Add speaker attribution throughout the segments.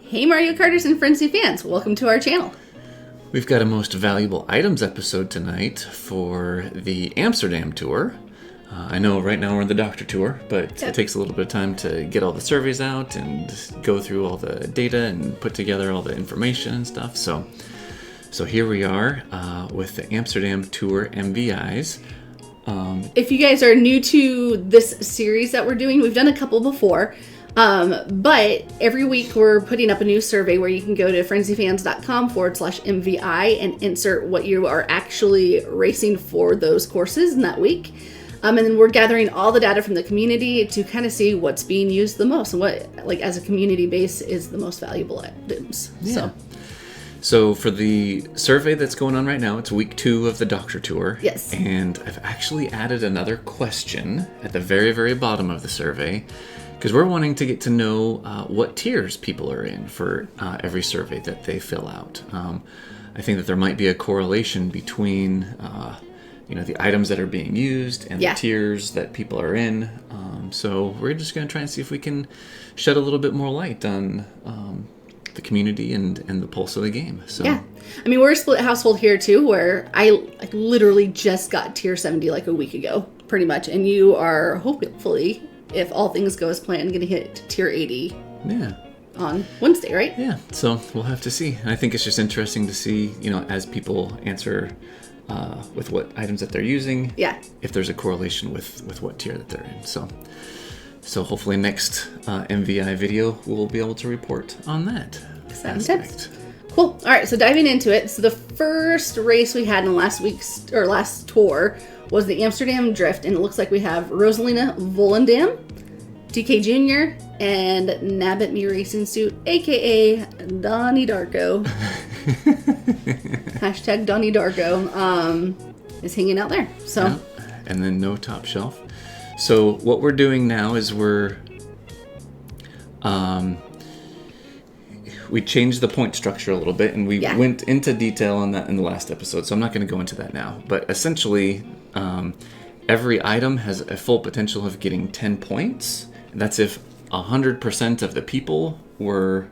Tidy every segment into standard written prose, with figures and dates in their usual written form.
Speaker 1: Hey Mario Karters and Frenzy fans, welcome to our channel.
Speaker 2: We've got a most valuable items episode tonight for the Amsterdam tour. I know right now we're on the Doctor tour, but It takes a little bit of time to get all the surveys out and go through all the data and put together all the information and stuff. So here we are with the Amsterdam tour MVIs.
Speaker 1: If you guys are new to this series that we're doing, we've done a couple before. But every week we're putting up a new survey where you can go to frenzyfans.com/MVI and insert what you are actually racing for those courses in that week. And then we're gathering all the data from the community to kind of see what's being used the most and what, like, as a community base is the most valuable items.
Speaker 2: Yeah. So for the survey that's going on right now, it's week 2 of the Doctor tour.
Speaker 1: Yes.
Speaker 2: And I've actually added another question at the very, very bottom of the survey, because we're wanting to get to know what tiers people are in for every survey that they fill out. I think that there might be a correlation between, the items that are being used and the tiers that people are in. So we're just going to try and see if we can shed a little bit more light on the community and the pulse of the game. So
Speaker 1: yeah, I mean, we're a split household here too, where I literally just got tier 70 like a week ago, pretty much, and you are hopefully, if all things go as planned, going to hit tier 80 on Wednesday, right?
Speaker 2: Yeah, so we'll have to see. I think it's just interesting to see, as people answer with what items that they're using, if there's a correlation with what tier that they're in. So hopefully next MVI video we'll be able to report on that aspect.
Speaker 1: Cool. All right, so diving into it. So the first race we had in last tour was the Amsterdam Drift, and it looks like we have Rosalina, Volendam, DK Jr., and Nabbit Me Racing Suit, aka Donnie Darko. Hashtag Donnie Darko is hanging out there. So,
Speaker 2: and then no top shelf. So what we're doing now is we changed the point structure a little bit, and we went into detail on that in the last episode, so I'm not going to go into that now. But essentially, every item has a full potential of getting 10 points. And that's if 100% of the people were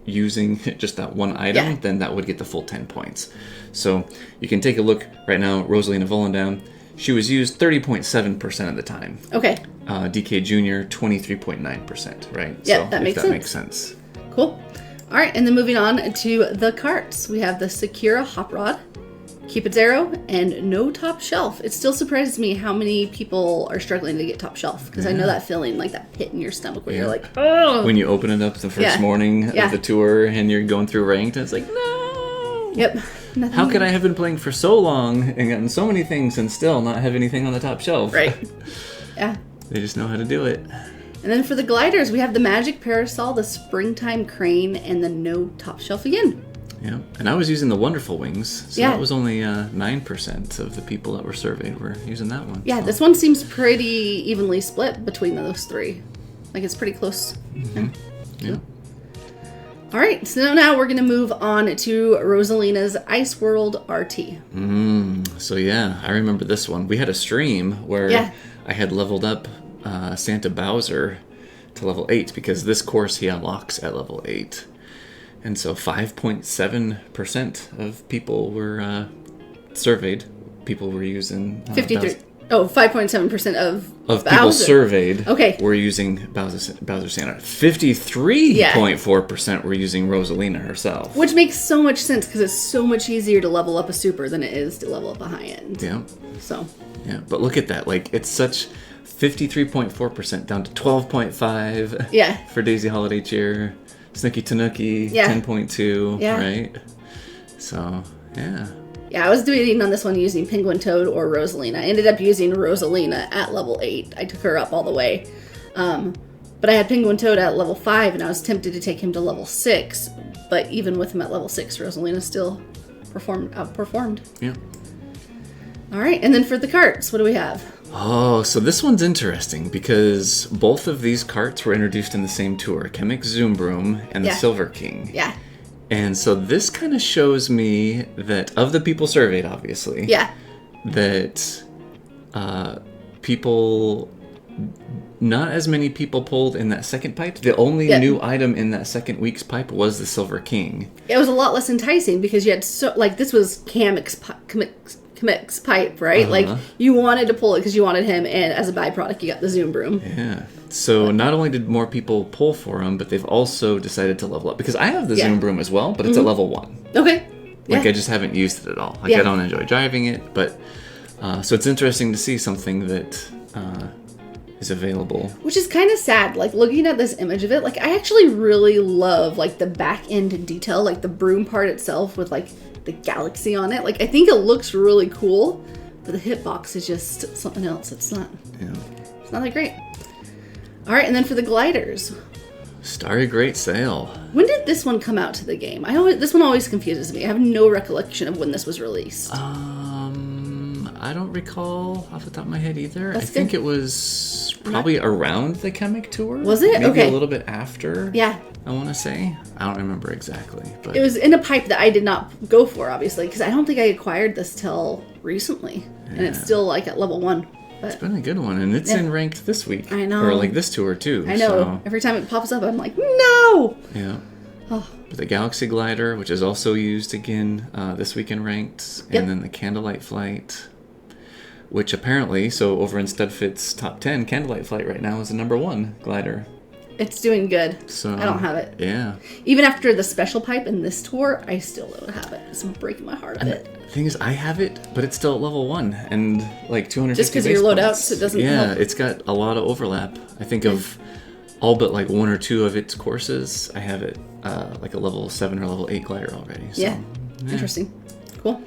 Speaker 2: using just that one item, then that would get the full 10 points. So you can take a look right now, Rosalina Volendam. She was used 30.7% of the time. Okay. DK Jr. 23.9%, right?
Speaker 1: Yeah, so that makes sense. Cool. All right, and then moving on to the Karts. We have the Sakura Hop Rod, Cupid Zero, and no top shelf. It still surprises me how many people are struggling to get top shelf, because I know that feeling, like that pit in your stomach where you're like, oh.
Speaker 2: When you open it up the first morning of the tour and you're going through ranked, and it's like, no.
Speaker 1: Yep.
Speaker 2: Nothing. How could I have been playing for so long and gotten so many things and still not have anything on the top shelf?
Speaker 1: Right. Yeah.
Speaker 2: They just know how to do it.
Speaker 1: And then for the gliders, we have the Magic Parasol, the Springtime Crane, and the no top shelf again.
Speaker 2: Yeah, and I was using the Wonderful Wings, so that was only 9% of the people that were surveyed were using that one.
Speaker 1: Yeah, this one seems pretty evenly split between those three. Like, it's pretty close.
Speaker 2: Mm-hmm. Yeah.
Speaker 1: All right, so now we're going to move on to Rosalina's Ice World RT.
Speaker 2: So yeah, I remember this one. We had a stream where I had leveled up Santa Bowser to level 8, because this course he unlocks at level 8. And so 5.7% of people were surveyed. People were using
Speaker 1: 53. Oh, 5.7% of
Speaker 2: people
Speaker 1: Bowser
Speaker 2: surveyed were using Bowser Santa. 53.4% were using Rosalina herself.
Speaker 1: Which makes so much sense, because it's so much easier to level up a super than it is to level up a high end.
Speaker 2: Yeah.
Speaker 1: So.
Speaker 2: Yeah, but look at that. Like, it's such 53.4% down to 12.5.
Speaker 1: Yeah.
Speaker 2: For Daisy Holiday Cheer. Snooky Tanuki, 10.2, right? So, yeah.
Speaker 1: Yeah, I was debating on this one using Penguin Toad or Rosalina. I ended up using Rosalina at level 8. I took her up all the way. But I had Penguin Toad at level 5, and I was tempted to take him to level 6. But even with him at level 6, Rosalina still outperformed.
Speaker 2: Yeah.
Speaker 1: All right, and then for the Karts, what do we have?
Speaker 2: Oh, so this one's interesting, because both of these karts were introduced in the same tour, Chemic Zoom Broom and the Silver King.
Speaker 1: Yeah.
Speaker 2: And so this kind of shows me that, of the people surveyed, obviously, that people not as many people pulled in that second pipe. The only new item in that second week's pipe was the Silver King.
Speaker 1: It was a lot less enticing because you had this was Kamek's pipe, right? Like, you wanted to pull it because you wanted him, and as a byproduct, you got the Zoom Broom.
Speaker 2: Yeah. So not only did more people pull for him, but they've also decided to level up. Because I have the Zoom Broom as well, but it's at level 1.
Speaker 1: Okay.
Speaker 2: Like, I just haven't used it at all. Like, I don't enjoy driving it, but... so it's interesting to see something that is available. Which
Speaker 1: is kind of sad. Like, looking at this image of it, like, I actually really love, like, the back end detail, like, the broom part itself with, like, the galaxy on it. Like, I think it looks really cool, but the hitbox is just something else. It's not that great. All right, and then for the gliders.
Speaker 2: Starry Great Sail.
Speaker 1: When did this one come out to the game? This one always confuses me. I have no recollection of when this was released.
Speaker 2: I don't recall off the top of my head either. I think it was probably around the Kamek Tour.
Speaker 1: Was it?
Speaker 2: Maybe a little bit after.
Speaker 1: Yeah.
Speaker 2: I want to say. I don't remember exactly. But
Speaker 1: it was in a pipe that I did not go for, obviously, because I don't think I acquired this till recently. Yeah. And it's still, like, at level 1. But
Speaker 2: it's been a good one, and it's in ranked this week.
Speaker 1: I know.
Speaker 2: Or, like, this tour, too.
Speaker 1: I know. So. Every time it pops up, I'm like, no!
Speaker 2: Yeah. Oh. The Galaxy Glider, which is also used again this week in ranked. And then the Candlelight Flight, which apparently, so over in StudFit's top 10, Candlelight Flight right now is the number 1 glider.
Speaker 1: It's doing good.
Speaker 2: So
Speaker 1: I don't have it.
Speaker 2: Yeah.
Speaker 1: Even after the special pipe in this tour, I still don't have it. It's breaking my heart of it.
Speaker 2: The thing is, I have it, but it's still at level 1 and like 250
Speaker 1: just because your loadouts, it doesn't help.
Speaker 2: It's got a lot of overlap. I think of all but like 1 or 2 of its courses, I have it like a level 7 or level 8 glider already. So,
Speaker 1: yeah. Interesting. Cool.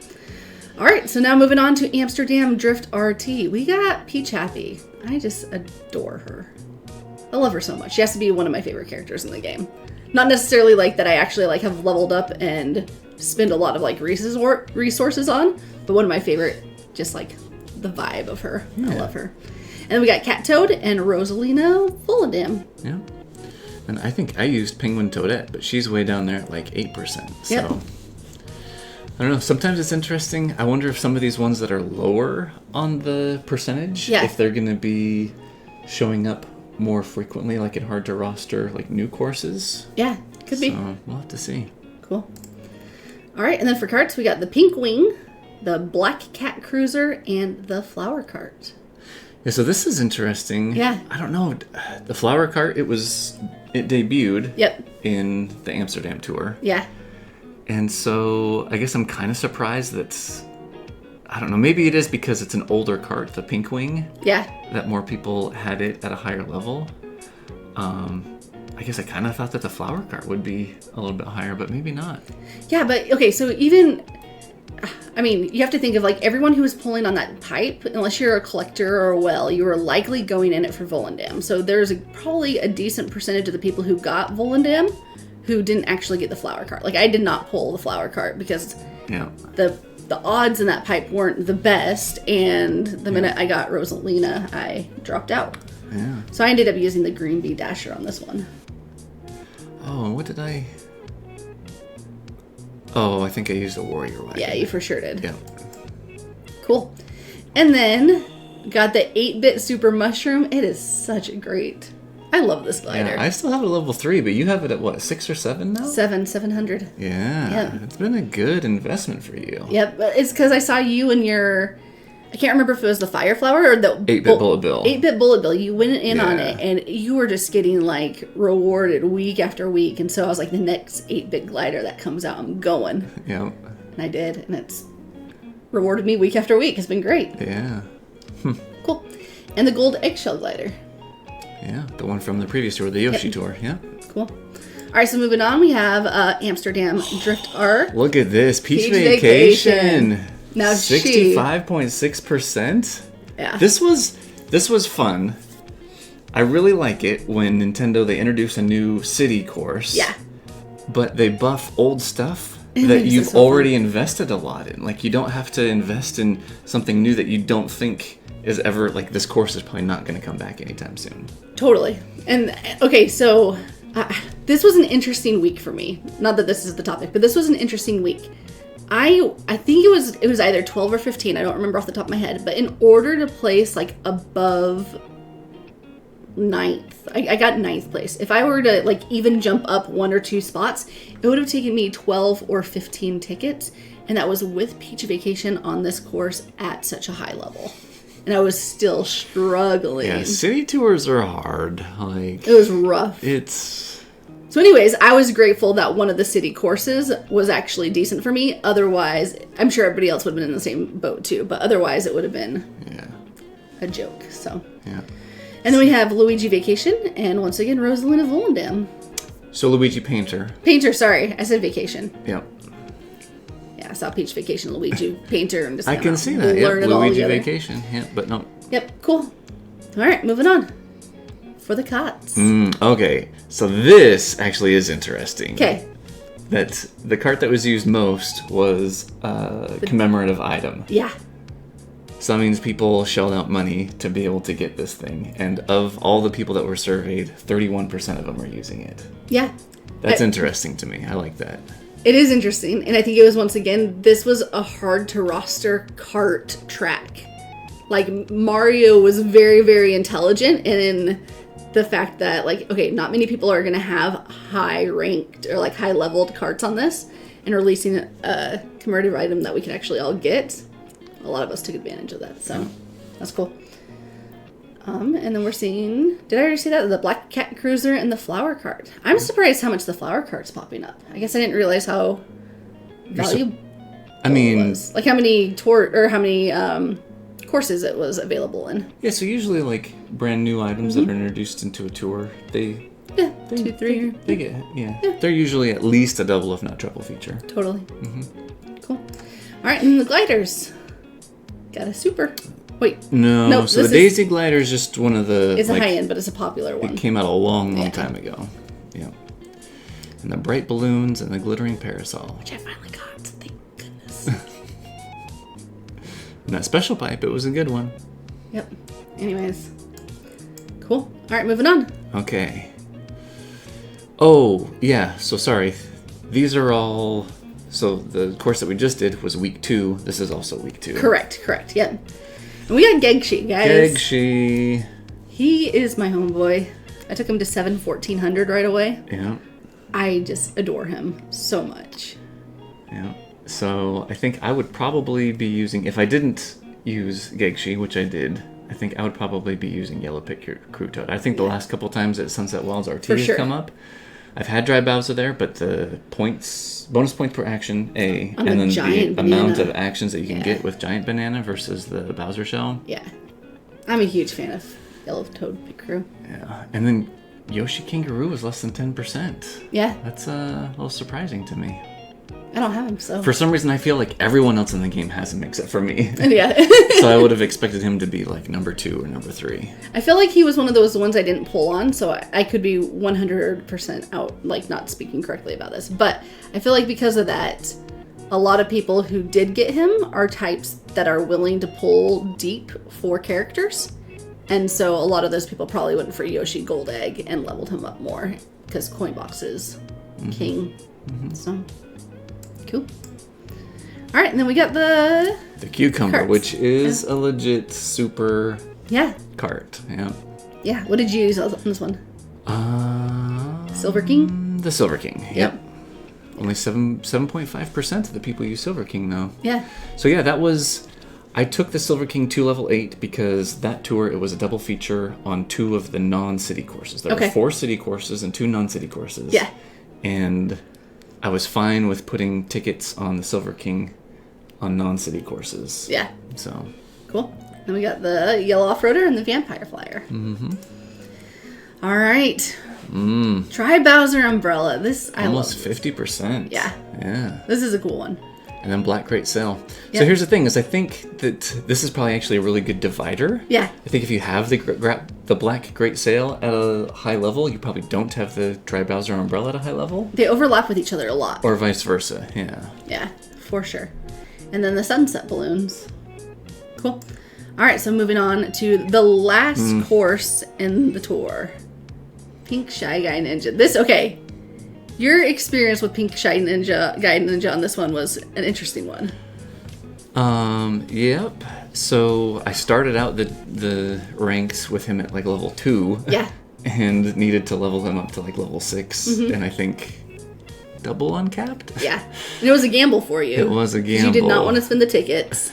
Speaker 1: All right, so now moving on to Amsterdam Drift RT. We got Peach Happy. I just adore her. I love her so much. She has to be one of my favorite characters in the game. Not necessarily like that I actually like have leveled up and spend a lot of like resources on, but one of my favorite, just like the vibe of her. Yeah. I love her. And then we got Cat Toad and Rosalina Volendam.
Speaker 2: Yeah. And I think I used Penguin Toadette, but she's way down there at like 8%. So I don't know. Sometimes it's interesting. I wonder if some of these ones that are lower on the percentage, if they're going to be showing up more frequently, like in hard to roster, like new courses.
Speaker 1: Yeah, could be.
Speaker 2: So we'll have to see.
Speaker 1: Cool. All right, and then for carts, we got the Pink Wing, the Black Cat Cruiser, and the Flower Cart.
Speaker 2: Yeah, so this is interesting.
Speaker 1: Yeah.
Speaker 2: I don't know. The Flower Cart, it debuted in the Amsterdam tour.
Speaker 1: Yeah.
Speaker 2: And so I guess I'm kind of surprised that, I don't know, maybe it is because it's an older cart, the Pink Wing.
Speaker 1: Yeah.
Speaker 2: That more people had it at a higher level. I guess I kind of thought that the Flower Cart would be a little bit higher, but maybe not.
Speaker 1: Yeah, but okay, so even, I mean, you have to think of like everyone who was pulling on that pipe, unless you're a collector or a whale, you were likely going in it for Volendam. So there's probably a decent percentage of the people who got Volendam who didn't actually get the Flower Cart. Like, I did not pull the Flower Cart because the odds in that pipe weren't the best, and the minute I got Rosalina, I dropped out.
Speaker 2: Yeah.
Speaker 1: So I ended up using the Green Bee Dasher on this one.
Speaker 2: Oh, what did I... Oh, I think I used the Warrior Wagon.
Speaker 1: Yeah, you for sure did.
Speaker 2: Yeah.
Speaker 1: Cool. And then got the 8-bit Super Mushroom. It is such a great... I love this glider.
Speaker 2: Yeah, I still have it at level 3, but you have it at what, 6 or 7 now?
Speaker 1: 700.
Speaker 2: Yeah. It's been a good investment for you.
Speaker 1: Yep, but it's because I saw you and your... I can't remember if it was the Fire Flower or the...
Speaker 2: 8-bit Bullet Bill.
Speaker 1: 8-bit Bullet Bill. You went in on it, and you were just getting, like, rewarded week after week. And so I was like, the next 8-bit glider that comes out, I'm going.
Speaker 2: Yep.
Speaker 1: And I did, and it's rewarded me week after week. It's been great.
Speaker 2: Yeah.
Speaker 1: Cool. And the Gold Eggshell Glider.
Speaker 2: Yeah, the one from the previous tour, the Yoshi tour. Yeah.
Speaker 1: Cool. All right, so moving on, we have Amsterdam Drift R.
Speaker 2: Look at this. Peach Vacation.
Speaker 1: Now
Speaker 2: 65.6%.
Speaker 1: Yeah.
Speaker 2: This was fun. I really like it when Nintendo, they introduce a new city course.
Speaker 1: Yeah.
Speaker 2: But they buff old stuff that you've already invested a lot in. Like, you don't have to invest in something new that you don't think is ever, like, this course is probably not going to come back anytime soon.
Speaker 1: Totally. And, okay, so this was an interesting week for me. Not that this is the topic, but this was an interesting week. I think it was either 12 or 15, I don't remember off the top of my head, but in order to place, like, above ninth. I got ninth place. If I were to like even jump up 1 or 2 spots, it would have taken me 12 or 15 tickets, and that was with Peach Vacation on this course at such a high level. And I was still struggling.
Speaker 2: Yeah, city tours are hard. Like,
Speaker 1: it was rough. So anyways, I was grateful that one of the city courses was actually decent for me. Otherwise, I'm sure everybody else would have been in the same boat too, but otherwise it would have been a joke. So
Speaker 2: yeah.
Speaker 1: And then we have Luigi Vacation, and once again, Rosalina Volendam.
Speaker 2: So Luigi Painter.
Speaker 1: Painter, sorry. I said Vacation.
Speaker 2: Yep.
Speaker 1: Yeah, I saw Peach Vacation, Luigi Painter, and just
Speaker 2: I can see that. Yep, Luigi Vacation. Yeah, but no.
Speaker 1: Yep, cool. All right, moving on. For the Karts.
Speaker 2: Okay, so this actually is interesting.
Speaker 1: Okay.
Speaker 2: That the cart that was used most was a commemorative item.
Speaker 1: Yeah.
Speaker 2: So that means people shelled out money to be able to get this thing. And of all the people that were surveyed, 31% of them are using it.
Speaker 1: Yeah.
Speaker 2: That's interesting to me. I like that.
Speaker 1: It is interesting. And I think it was, once again, this was a hard to roster kart track. Like, Mario was very, very intelligent in the fact that, like, okay, not many people are going to have high ranked or like high leveled carts on this, and releasing a commemorative item that we can actually all get. A lot of us took advantage of that, so that's cool. And then we're seeing, did I already see that? The Black Cat Cruiser and the Flower Cart. I'm surprised how much the Flower Cart's popping up. I guess I didn't realize how valuable it was. Like how many courses it was available in.
Speaker 2: Yeah, so usually like brand new items that are introduced into a tour, they get, they're usually at least a double if not triple feature.
Speaker 1: Totally. Cool. All right, and the gliders. Got a super. Wait.
Speaker 2: No, so the Daisy Glider is just one of the...
Speaker 1: It's a high-end, but it's a popular one.
Speaker 2: It came out a long time ago. Yeah. And the bright balloons and the glittering parasol.
Speaker 1: Which I finally got. Thank goodness.
Speaker 2: And that special pipe, it was a good one.
Speaker 1: Yep. Anyways. Cool. All right, moving on.
Speaker 2: Okay. Oh, yeah. So, sorry. These are all... So, the course that we just did was week 2. This is also week 2.
Speaker 1: Correct. Yep. And we got Gegshi, guys.
Speaker 2: Gegshi.
Speaker 1: He is my homeboy. I took him to 1400 right away.
Speaker 2: Yeah.
Speaker 1: I just adore him so much.
Speaker 2: Yeah. So I think I would probably be using, if I didn't use Gegshi, which I did, I think I would probably be using Yellow Pit Crew Toad. I think the last couple times at Sunset Wilds RT has come up. I've had Dry Bowser there, but the bonus points per action, and then the amount of actions that you can get with Giant Banana versus the Bowser Shell.
Speaker 1: Yeah. I'm a huge fan of Yellow Toad Pit Crew.
Speaker 2: Yeah. And then Yoshi Kangaroo was less than 10%.
Speaker 1: Yeah.
Speaker 2: That's a little surprising to me.
Speaker 1: I don't have him, so...
Speaker 2: For some reason, I feel like everyone else in the game has him except for me.
Speaker 1: Yeah.
Speaker 2: So I would have expected him to be like number 2 or number 3.
Speaker 1: I feel like he was one of those ones I didn't pull on, so I could be 100% out, like, not speaking correctly about this. But I feel like because of that, a lot of people who did get him are types that are willing to pull deep for characters. And so a lot of those people probably went for Yoshi Gold Egg and leveled him up more, because Coin Box is king. So... Cool. All right, and then we got the
Speaker 2: cucumber,
Speaker 1: carts,
Speaker 2: which is a legit super cart. Yeah.
Speaker 1: Yeah. What did you use on this one? Silver King.
Speaker 2: The Silver King. Yep. Only 7.5% of the people use Silver King though.
Speaker 1: Yeah.
Speaker 2: So yeah, that was. I took the Silver King to level 8 because that tour, it was a double feature on 2 of the non-city courses. There were 4 city courses and 2 non-city courses.
Speaker 1: Yeah.
Speaker 2: And I was fine with putting tickets on the Silver King on non-city courses.
Speaker 1: Yeah.
Speaker 2: So.
Speaker 1: Cool. Then we got the Yellow Off-Roader and the Vampire Flyer. All right. Try Bowser Umbrella. This I
Speaker 2: almost
Speaker 1: love.
Speaker 2: 50%.
Speaker 1: Yeah.
Speaker 2: Yeah.
Speaker 1: This is a cool one.
Speaker 2: And then Black Crate Sale. Yep. So here's the thing: is I think that this is probably actually a really good divider.
Speaker 1: Yeah.
Speaker 2: I think if you have the Black Great Sale at a high level, you probably don't have the Dry Bowser Umbrella at a high level.
Speaker 1: They overlap with each other a lot.
Speaker 2: Or vice versa. Yeah.
Speaker 1: Yeah, for sure. And then the Sunset Balloons. Cool. All right, so moving on to the last course in the tour. Pink Shy Guy Ninja. Okay. Your experience with Pink Shy Guy Ninja on this one was an interesting one.
Speaker 2: Yep. So I started out the ranks with him at like level 2.
Speaker 1: Yeah.
Speaker 2: And needed to level him up to like level 6.
Speaker 1: Mm-hmm.
Speaker 2: And I think double uncapped.
Speaker 1: Yeah. And it was a gamble for you.
Speaker 2: It was a gamble.
Speaker 1: You did not want to spend the tickets.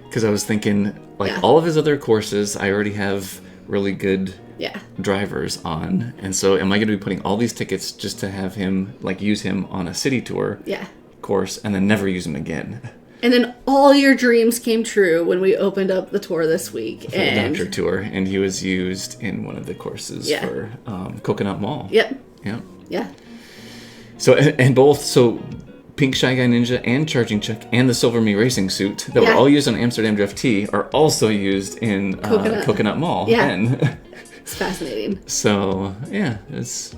Speaker 2: Because I was thinking, like, all of his other courses, I already have really good drivers on. And so am I going to be putting all these tickets just to have him, like, use him on a city tour course and then never use him again?
Speaker 1: And then all your dreams came true when we opened up the tour this week.
Speaker 2: For the Doctor Tour. And he was used in one of the courses for Coconut Mall.
Speaker 1: Yep.
Speaker 2: Yeah. So, and both, Pink Shy Guy Ninja and Charging Chuck and the Silver Me Racing Suit that were all used on Amsterdam Drift T are also used in Coconut Mall.
Speaker 1: Yeah. It's fascinating.
Speaker 2: So, yeah, it is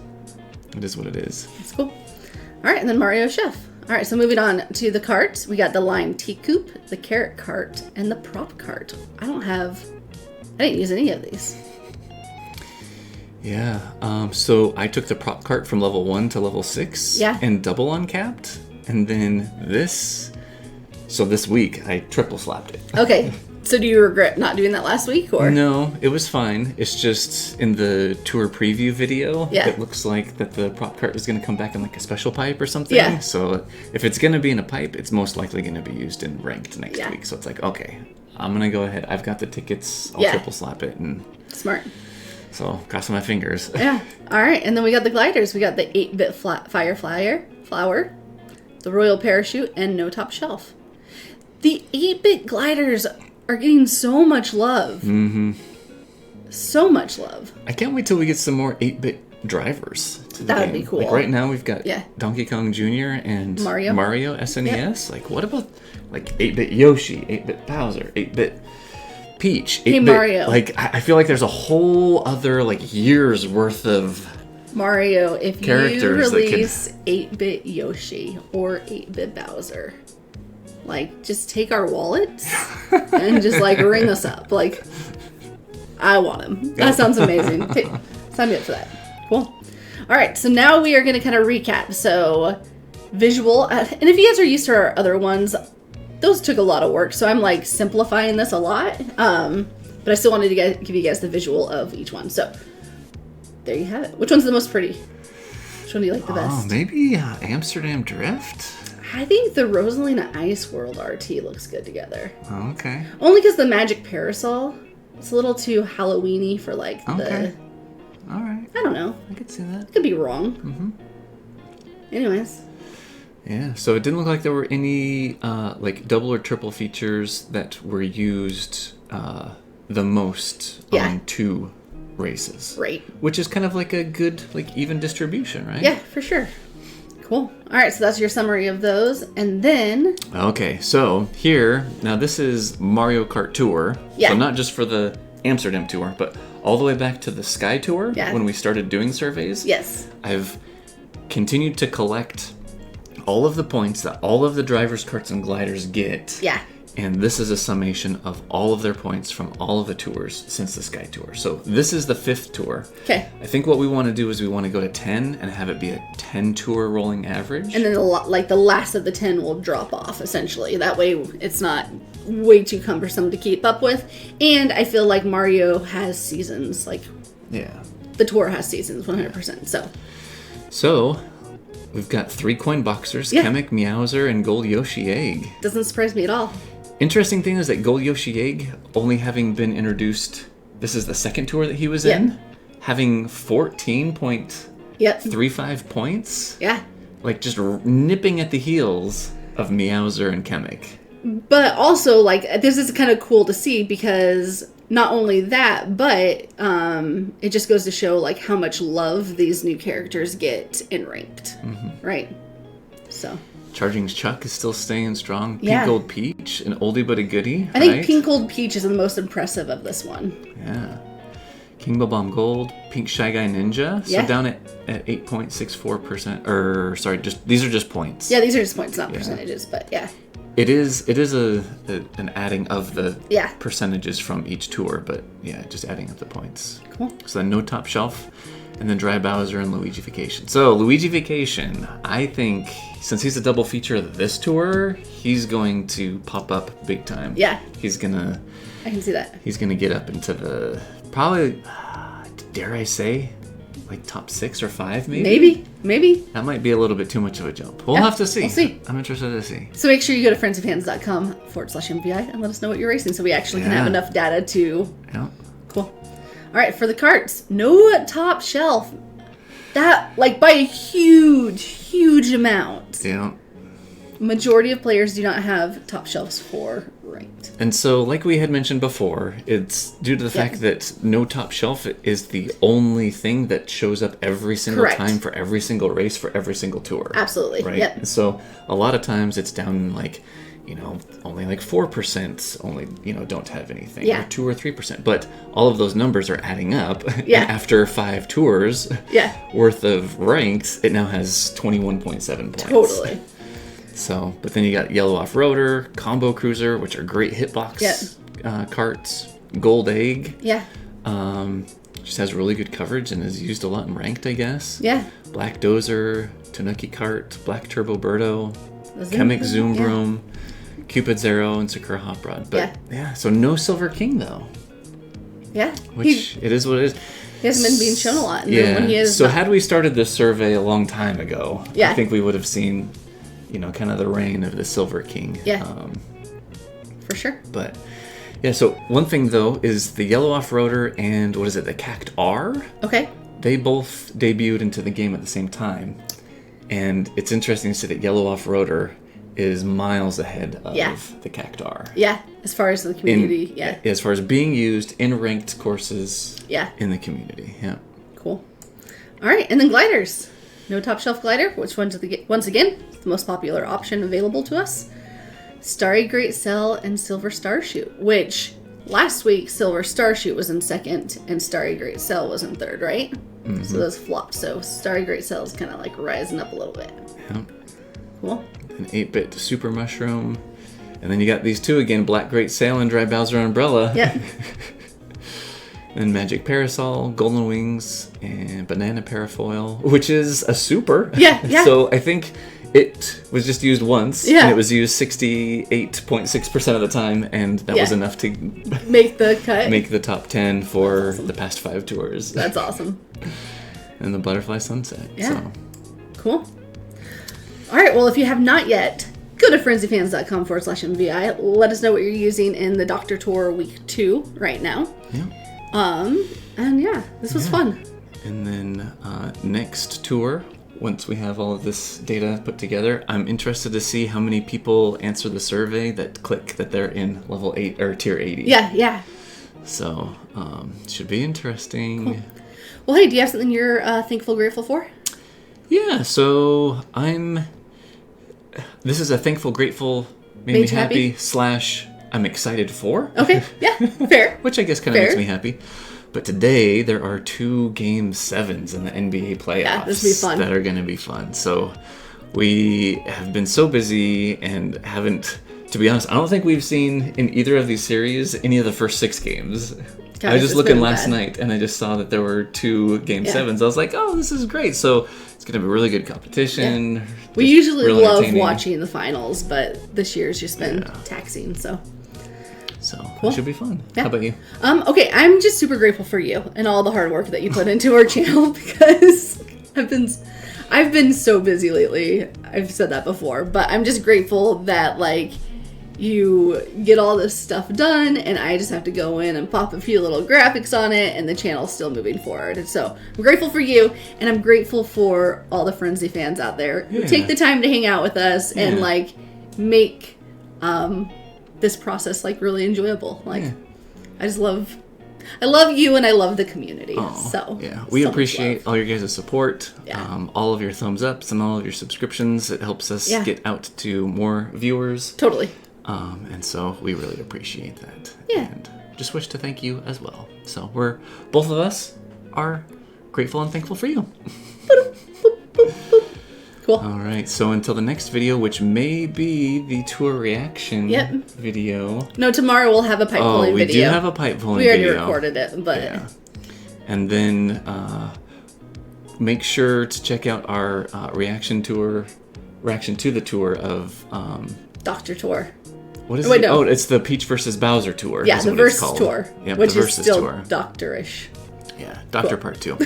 Speaker 2: what it is.
Speaker 1: It's cool. All right, and then Mario Chef. All right, so moving on to the carts, we got the Lime Tea Coupe, the Carrot Cart, and the Prop Cart. I didn't use any of these.
Speaker 2: Yeah, so I took the Prop Cart from level 1 to level 6 and double uncapped. And then this week I triple slapped it.
Speaker 1: Okay, so do you regret not doing that last week, or?
Speaker 2: No, it was fine. It's just in the tour preview video, it looks like that the Prop Cart is going to come back in like a special pipe or something. Yeah. So if it's going to be in a pipe, it's most likely going to be used in ranked next week. So it's like, okay, I'm going to go ahead. I've got the tickets. I'll triple slap it. And
Speaker 1: smart.
Speaker 2: So crossing my fingers.
Speaker 1: Yeah. All right, and then we got the gliders. We got the 8-bit Fire Flower, the Royal Parachute, and No Top Shelf. The 8-bit gliders are getting so much love. Mm-hmm. So much love.
Speaker 2: I can't wait till we get some more 8-bit drivers to the
Speaker 1: That would
Speaker 2: game.
Speaker 1: be cool.
Speaker 2: Like right now we've got Donkey Kong Jr. and Mario SNES. Like what about like 8-bit Yoshi, 8-bit Bowser, 8-bit Peach, 8-bit,
Speaker 1: Mario.
Speaker 2: Like I feel like there's a whole other like year's worth of
Speaker 1: Mario, if you release 8-bit Yoshi or 8-bit Bowser, like, just take our wallets and just, like, ring us up. Like, I want them. That sounds amazing. Sign me up for that. Cool. All right, so now we are going to kind of recap. So, visual, and if you guys are used to our other ones, those took a lot of work, so I'm, like, simplifying this a lot. But I still wanted to give you guys the visual of each one. So, there you have it. Which one's the most pretty? Which one do you like the best?
Speaker 2: Oh, maybe Amsterdam Drift?
Speaker 1: I think the Rosalina Ice World RT looks good together.
Speaker 2: Oh, okay.
Speaker 1: Only because the Magic Parasol, it's a little too Halloween-y for like the...
Speaker 2: All right.
Speaker 1: I don't know.
Speaker 2: I could see that.
Speaker 1: Could be wrong. Mm-hmm. Anyways.
Speaker 2: Yeah, so it didn't look like there were any like double or triple features that were used the most on 2 races.
Speaker 1: Right.
Speaker 2: Which is kind of like a good, like, even distribution, right?
Speaker 1: Yeah, for sure. Cool. All right, so that's your summary of those. And then...
Speaker 2: Okay, so here, now this is Mario Kart Tour. Yeah. So not just for the Amsterdam Tour, but all the way back to the Sky Tour when we started doing surveys.
Speaker 1: Yes.
Speaker 2: I've continued to collect all of the points that all of the drivers, carts, and gliders get. Yeah. And this is a summation of all of their points from all of the tours since the Sky Tour. So this is the 5th tour. Okay. I think what we want to do is we want to go to 10 and have it be a 10-tour rolling average.
Speaker 1: And then the last of the 10 will drop off, essentially. That way it's not way too cumbersome to keep up with. And I feel like Mario has seasons. Like,
Speaker 2: yeah.
Speaker 1: The tour has seasons, 100%.
Speaker 2: So... we've got 3 coin boxers, Kamek, Meowser, and Gold Yoshi Egg.
Speaker 1: Doesn't surprise me at all.
Speaker 2: Interesting thing is that Gold Yoshi Egg, only having been introduced, this is the 2nd tour that he was in, having 14.35 points. Yeah. Like, just nipping at the heels of Meowser and Kamek.
Speaker 1: But also, like, this is kind of cool to see because not only that, but it just goes to show, like, how much love these new characters get in Ranked. Mm-hmm. Right? So...
Speaker 2: Charging Chuck is still staying strong. Pink Gold Peach, an oldie but a goodie.
Speaker 1: I think Pink Gold Peach is the most impressive of this one.
Speaker 2: Yeah. King Bomb Gold, Pink Shy Guy Ninja. So down at 8.64%. Or, sorry, these are just points.
Speaker 1: Yeah, these are just points, not percentages, but yeah.
Speaker 2: It is an adding of the percentages from each tour, but yeah, just adding up the points.
Speaker 1: Cool.
Speaker 2: So then No Top Shelf. And then Dry Bowser and Luigi Vacation. So, Luigi Vacation, I think, since he's a double feature of this tour, he's going to pop up big time.
Speaker 1: Yeah.
Speaker 2: I
Speaker 1: can see that.
Speaker 2: He's gonna get up into the, probably, dare I say, like top 6 or 5, maybe?
Speaker 1: Maybe.
Speaker 2: That might be a little bit too much of a jump. We'll have to see.
Speaker 1: We'll see.
Speaker 2: I'm interested to see.
Speaker 1: So make sure you go to friendsofhands.com/MVI and let us know what you're racing so we actually can have enough data to...
Speaker 2: Yeah.
Speaker 1: Cool. All right, for the carts, no top shelf. That, like, by a huge amount.
Speaker 2: Yeah.
Speaker 1: Majority of players do not have top shelves for ranked.
Speaker 2: And so, like we had mentioned before, it's due to the fact that no top shelf is the only thing that shows up every single time for every single race for every single tour.
Speaker 1: Absolutely.
Speaker 2: Right?
Speaker 1: Yep.
Speaker 2: So, a lot of times it's down like, only like 4% only, don't have anything.
Speaker 1: Yeah.
Speaker 2: Or 2 or 3%. But all of those numbers are adding up.
Speaker 1: Yeah.
Speaker 2: And after 5 tours worth of ranks, it now has 21.7 points.
Speaker 1: Totally.
Speaker 2: So, but then you got Yellow Off-Roader, Combo Cruiser, which are great hitbox carts, Gold Egg.
Speaker 1: Yeah.
Speaker 2: Just has really good coverage and is used a lot in ranked, I guess.
Speaker 1: Yeah.
Speaker 2: Black Dozer, Tanuki Cart, Black Turbo Birdo, Chemic Zoom Broom, Cupid's Arrow, and Sakura Hot Rod. But so no Silver King though.
Speaker 1: Yeah.
Speaker 2: Which it is what it is.
Speaker 1: He hasn't been being shown a lot. And
Speaker 2: yeah.
Speaker 1: When he is
Speaker 2: so had we started this survey a long time ago,
Speaker 1: I
Speaker 2: think we would have seen, kind of the reign of the Silver King.
Speaker 1: Yeah. For sure.
Speaker 2: But yeah, so one thing though is the Yellow Off-Roader and what is it, the Cact R?
Speaker 1: Okay.
Speaker 2: They both debuted into the game at the same time. And it's interesting to see that Yellow Off-Roader is miles ahead of the Cact R.
Speaker 1: Yeah, as far as the community,
Speaker 2: As far as being used in ranked courses in the community,
Speaker 1: Cool. All right, and then gliders. No top shelf glider, which once again, is the most popular option available to us. Starry Great Cell and Silver Starshoot, which last week Silver Starshoot was in second and Starry Great Cell was in third, right? Mm-hmm. So those flopped. So Starry Great Cell is kind of like rising up a little bit.
Speaker 2: Yep.
Speaker 1: Cool.
Speaker 2: An 8-bit Super Mushroom. And then you got these two again, Black Great Sail and Dry Bowser Umbrella.
Speaker 1: Yep.
Speaker 2: And Magic Parasol, Golden Wings, and Banana Parafoil, which is a super.
Speaker 1: Yeah.
Speaker 2: So I think it was just used once.
Speaker 1: Yeah.
Speaker 2: And it was used 68.6% of the time, and that was enough to
Speaker 1: make the cut.
Speaker 2: Make the top 10 for the past 5 tours.
Speaker 1: That's awesome.
Speaker 2: And the Butterfly Sunset.
Speaker 1: Yeah.
Speaker 2: So.
Speaker 1: Cool. All right, well, if you have not yet, go to friendsofhands.com/MVI. Let us know what you're using in the Doctor Tour Week 2 right now.
Speaker 2: Yeah.
Speaker 1: And this was fun.
Speaker 2: And then next tour, once we have all of this data put together, I'm interested to see how many people answer the survey that click that they're in level 8 or tier 80.
Speaker 1: Yeah.
Speaker 2: So, should be interesting.
Speaker 1: Cool. Well, hey, do you have something you're thankful, grateful for?
Speaker 2: Yeah, so this is a thankful, grateful, made me happy / I'm excited for.
Speaker 1: Okay, yeah, fair.
Speaker 2: Which I guess kind of makes me happy. But today, there are 2 Game 7s in the NBA playoffs.
Speaker 1: Yeah, this will be fun.
Speaker 2: That are going to be fun. So, we have been so busy and haven't, to be honest, I don't think we've seen in either of these series any of the first 6 games. I was just looking last night, and I just saw that there were 2 Game 7s. I was like, oh, this is great. So, it's going to be really good competition.
Speaker 1: Yeah. We usually love watching the finals, but this year's just been taxing, so...
Speaker 2: It should be fun.
Speaker 1: Yeah.
Speaker 2: How about you?
Speaker 1: Okay, I'm just super grateful for you and all the hard work that you put into our channel because I've been so busy lately. I've said that before, but I'm just grateful that you get all this stuff done and I just have to go in and pop a few little graphics on it and the channel's still moving forward. And so I'm grateful for you and I'm grateful for all the Frenzy fans out there who take the time to hang out with us and make this process really enjoyable. I love you and I love the community.
Speaker 2: We appreciate all your guys' support, all of your thumbs ups and all of your subscriptions. It helps us get out to more viewers.
Speaker 1: Totally.
Speaker 2: And so we really appreciate that.
Speaker 1: Yeah.
Speaker 2: And just wish to thank you as well. So both of us are grateful and thankful for you.
Speaker 1: Cool.
Speaker 2: All right. So until the next video, which may be the tour reaction video.
Speaker 1: No, tomorrow we'll have a pipe pulling video.
Speaker 2: We do have a pipe pulling video.
Speaker 1: We already recorded it, but...
Speaker 2: Yeah. And then make sure to check out our reaction to the tour of
Speaker 1: Dr. Tour.
Speaker 2: What is it? No. Oh, it's the Peach versus Bowser tour.
Speaker 1: Yeah, the Versus Tour.
Speaker 2: Yep,
Speaker 1: which
Speaker 2: the
Speaker 1: is still
Speaker 2: tour.
Speaker 1: Doctor-ish.
Speaker 2: Yeah, Doctor Part 2.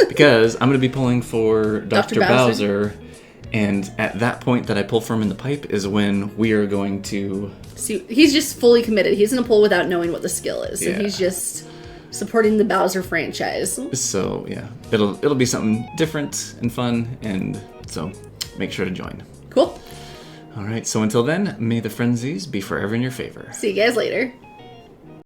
Speaker 2: Because I'm going to be pulling for Dr. Bowser, and at that point that I pull from in the pipe is when we are going to...
Speaker 1: See, he's just fully committed. He's going to pull without knowing what the skill is. So he's just supporting the Bowser franchise.
Speaker 2: So, yeah, it'll be something different and fun, and so make sure to join.
Speaker 1: Cool.
Speaker 2: All right, so until then, may the frenzies be forever in your favor.
Speaker 1: See you guys later.